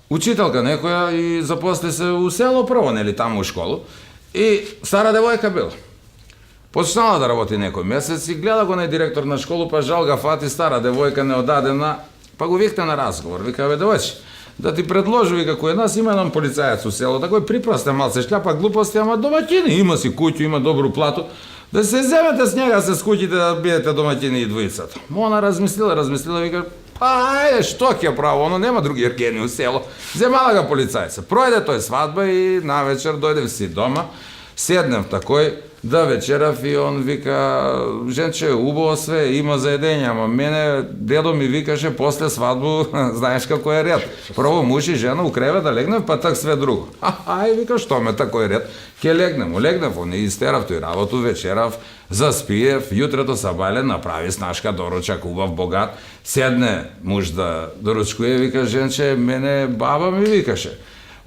учителка некоја и запосли се у село прво, нели, таму у школу. И стара девојка била. Почнала да работи некој месец и гледа го на директор на школу, па жал га фати стара девојка неодадена, па го викна на разговор. Вика, бе, девојче, да ти предложи, вика, кој нас има еден полицаец у село, такој припростен малце шляпа глупости, ама домаќини, има си куќу, има добру плату, да се земете с njega, се скуќите да биете домаќини и двојцата. Она размислила, вика, па ајде, што ќе право, оно нема други ергени у село. Земала га полицајца. Пројде тој свадба и навечер дојдев си дома, седнев такој, да вечерав и он вика, женче, убаво све, има за едење, ама мене дедо ми викаше после свадбу, знаеш како е ред. Прво муж и жена у кревет да легнев, па так све друго. Ај, вика, што ме такој ред? Ке легнев, он и истерав тој работу, вечерав, заспиев, јутрето сабален, направи снашка доручак, убав, богат, седне муж да доручкуе, вика, женче, мене баба ми викаше.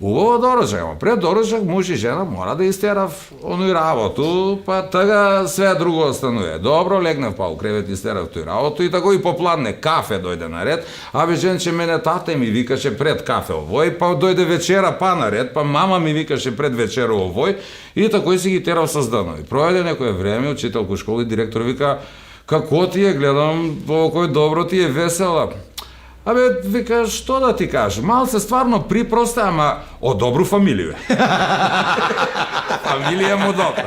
Убаво доручак, ама пред доручак муж и жена мора да истерав оној работу, па тага све друго остануе. Добро, легнав па у кревет истерав тој работу и тако и попладне кафе дојде на ред, абе женче мене тата ми викаше пред кафе овој, па дојде вечера па на ред, па мама ми викаше пред вечера овој и тако и си ги терав со зданови. Пројде некое време, учителку школи, директор вика, како ти е, гледам, кој добро ти е, весела. Абе, вика, што да ти кажам, малце стварно припроста, ама од добру фамилија. Фамилија му добра.